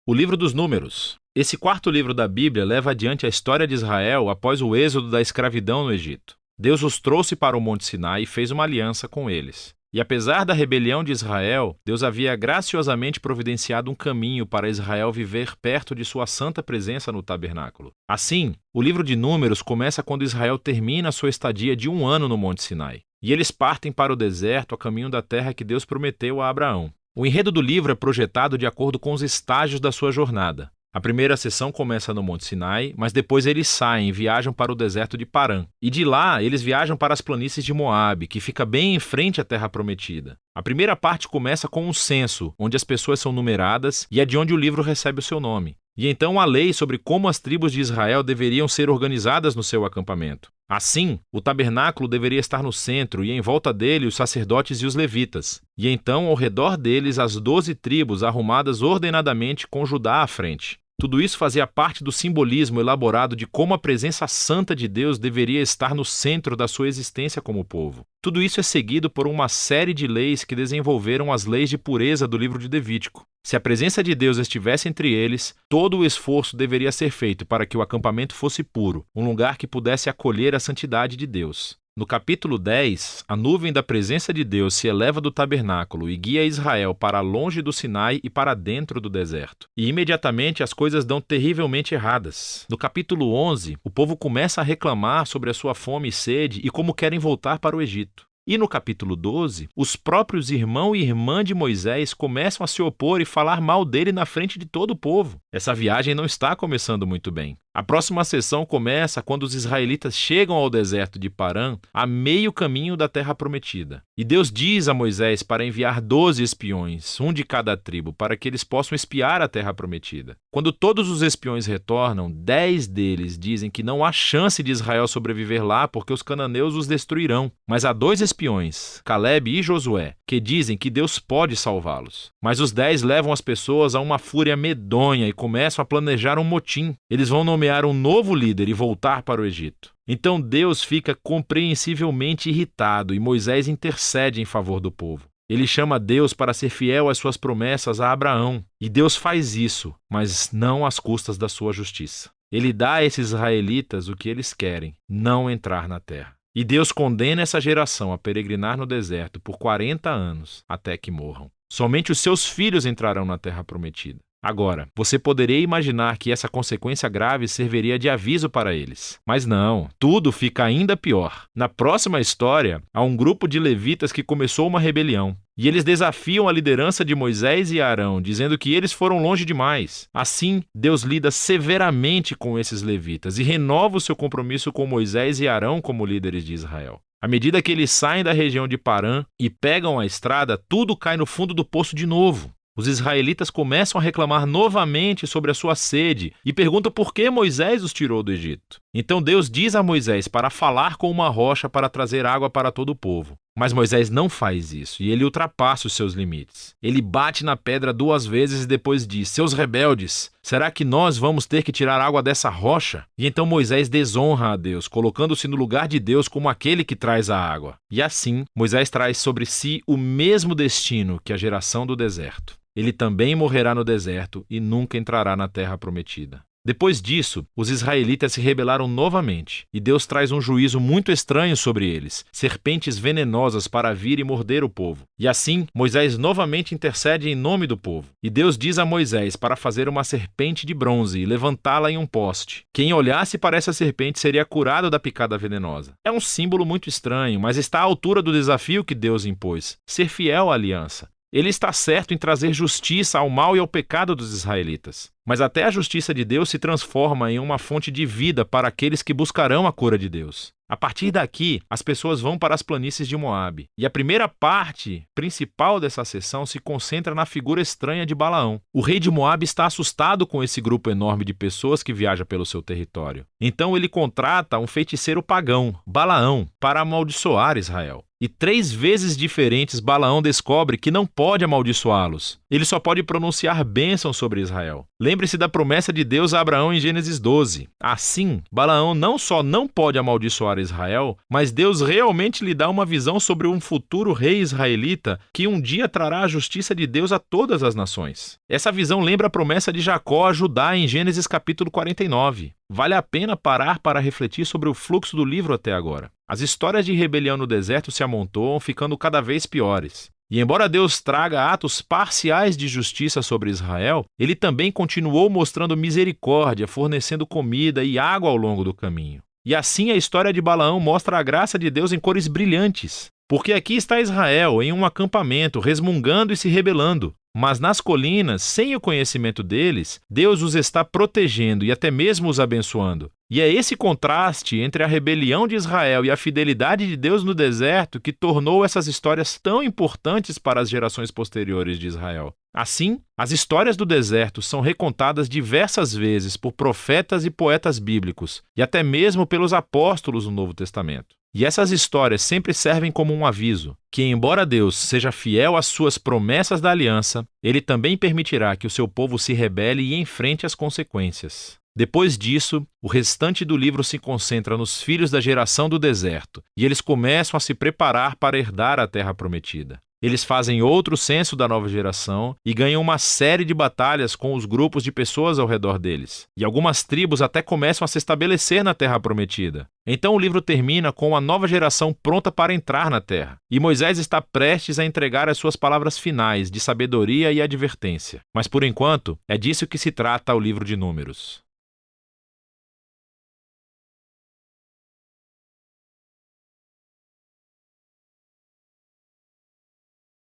O livro dos Números. Esse quarto livro da Bíblia leva adiante a história de Israel após o êxodo da escravidão no Egito. Deus os trouxe para o Monte Sinai e fez uma aliança com eles. E apesar da rebelião de Israel, Deus havia graciosamente providenciado um caminho para Israel viver perto de sua santa presença no tabernáculo. Assim, o livro de Números começa quando Israel termina sua estadia de 1 ano no Monte Sinai. E eles partem para o deserto a caminho da terra que Deus prometeu a Abraão. O enredo do livro é projetado de acordo com os estágios da sua jornada. A primeira sessão começa no Monte Sinai, mas depois eles saem e viajam para o deserto de Parã. E de lá, eles viajam para as planícies de Moabe, que fica bem em frente à Terra Prometida. A primeira parte começa com um censo, onde as pessoas são numeradas e é de onde o livro recebe o seu nome. E então a lei sobre como as tribos de Israel deveriam ser organizadas no seu acampamento. Assim, o tabernáculo deveria estar no centro e em volta dele os sacerdotes e os levitas. E então, ao redor deles, as 12 tribos arrumadas ordenadamente com Judá à frente. Tudo isso fazia parte do simbolismo elaborado de como a presença santa de Deus deveria estar no centro da sua existência como povo. Tudo isso é seguido por uma série de leis que desenvolveram as leis de pureza do livro de Levítico. Se a presença de Deus estivesse entre eles, todo o esforço deveria ser feito para que o acampamento fosse puro, um lugar que pudesse acolher a santidade de Deus. No capítulo 10, a nuvem da presença de Deus se eleva do tabernáculo e guia Israel para longe do Sinai e para dentro do deserto. E imediatamente as coisas dão terrivelmente erradas. No capítulo 11, o povo começa a reclamar sobre a sua fome e sede e como querem voltar para o Egito. E no capítulo 12, os próprios irmão e irmã de Moisés começam a se opor e falar mal dele na frente de todo o povo. Essa viagem não está começando muito bem. A próxima sessão começa quando os israelitas chegam ao deserto de Parã, a meio caminho da terra prometida. E Deus diz a Moisés para enviar 12 espiões, um de cada tribo, para que eles possam espiar a terra prometida. Quando todos os espiões retornam, 10 deles dizem que não há chance de Israel sobreviver lá porque os cananeus os destruirão. Mas há 2 espiões, Calebe e Josué, que dizem que Deus pode salvá-los. Mas os 10 levam as pessoas a uma fúria medonha e começam a planejar um motim. Eles vão nomear um novo líder e voltar para o Egito. Então Deus fica compreensivelmente irritado e Moisés intercede em favor do povo. Ele chama Deus para ser fiel às suas promessas a Abraão. E Deus faz isso, mas não às custas da sua justiça. Ele dá a esses israelitas o que eles querem, não entrar na terra. E Deus condena essa geração a peregrinar no deserto por 40 anos, até que morram. Somente os seus filhos entrarão na terra prometida. Agora, você poderia imaginar que essa consequência grave serviria de aviso para eles. Mas não, tudo fica ainda pior. Na próxima história, há um grupo de levitas que começou uma rebelião. E eles desafiam a liderança de Moisés e Arão, dizendo que eles foram longe demais. Assim, Deus lida severamente com esses levitas e renova o seu compromisso com Moisés e Arão como líderes de Israel. À medida que eles saem da região de Parã e pegam a estrada, tudo cai no fundo do poço de novo. Os israelitas começam a reclamar novamente sobre a sua sede e perguntam por que Moisés os tirou do Egito. Então Deus diz a Moisés para falar com uma rocha para trazer água para todo o povo. Mas Moisés não faz isso e ele ultrapassa os seus limites. Ele bate na pedra 2 vezes e depois diz: "Seus rebeldes, será que nós vamos ter que tirar água dessa rocha?" E então Moisés desonra a Deus, colocando-se no lugar de Deus como aquele que traz a água. E assim, Moisés traz sobre si o mesmo destino que a geração do deserto. Ele também morrerá no deserto e nunca entrará na terra prometida. Depois disso, os israelitas se rebelaram novamente, e Deus traz um juízo muito estranho sobre eles, serpentes venenosas para vir e morder o povo. E assim, Moisés novamente intercede em nome do povo. E Deus diz a Moisés para fazer uma serpente de bronze e levantá-la em um poste. Quem olhasse para essa serpente seria curado da picada venenosa. É um símbolo muito estranho, mas está à altura do desafio que Deus impôs: ser fiel à aliança. Ele está certo em trazer justiça ao mal e ao pecado dos israelitas. Mas até a justiça de Deus se transforma em uma fonte de vida para aqueles que buscarão a cura de Deus. A partir daqui, as pessoas vão para as planícies de Moabe. E a primeira parte principal dessa sessão se concentra na figura estranha de Balaão. O rei de Moabe está assustado com esse grupo enorme de pessoas que viaja pelo seu território. Então ele contrata um feiticeiro pagão, Balaão, para amaldiçoar Israel. e 3 vezes diferentes Balaão descobre que não pode amaldiçoá-los. Ele só pode pronunciar bênção sobre Israel. Lembre-se da promessa de Deus a Abraão em Gênesis 12. Assim, Balaão não só não pode amaldiçoar Israel, mas Deus realmente lhe dá uma visão sobre um futuro rei israelita que um dia trará a justiça de Deus a todas as nações. Essa visão lembra a promessa de Jacó a Judá em Gênesis capítulo 49. Vale a pena parar para refletir sobre o fluxo do livro até agora. As histórias de rebelião no deserto se amontoam, ficando cada vez piores. E embora Deus traga atos parciais de justiça sobre Israel, ele também continuou mostrando misericórdia, fornecendo comida e água ao longo do caminho. E assim a história de Balaão mostra a graça de Deus em cores brilhantes. Porque aqui está Israel, em um acampamento, resmungando e se rebelando. Mas nas colinas, sem o conhecimento deles, Deus os está protegendo e até mesmo os abençoando. E é esse contraste entre a rebelião de Israel e a fidelidade de Deus no deserto que tornou essas histórias tão importantes para as gerações posteriores de Israel. Assim, as histórias do deserto são recontadas diversas vezes por profetas e poetas bíblicos, e até mesmo pelos apóstolos no Novo Testamento. E essas histórias sempre servem como um aviso, que embora Deus seja fiel às suas promessas da aliança, ele também permitirá que o seu povo se rebele e enfrente as consequências. Depois disso, o restante do livro se concentra nos filhos da geração do deserto, e eles começam a se preparar para herdar a terra prometida. Eles fazem outro censo da nova geração e ganham uma série de batalhas com os grupos de pessoas ao redor deles. E algumas tribos até começam a se estabelecer na terra prometida. Então o livro termina com a nova geração pronta para entrar na terra. E Moisés está prestes a entregar as suas palavras finais de sabedoria e advertência. Mas por enquanto, é disso que se trata o livro de Números.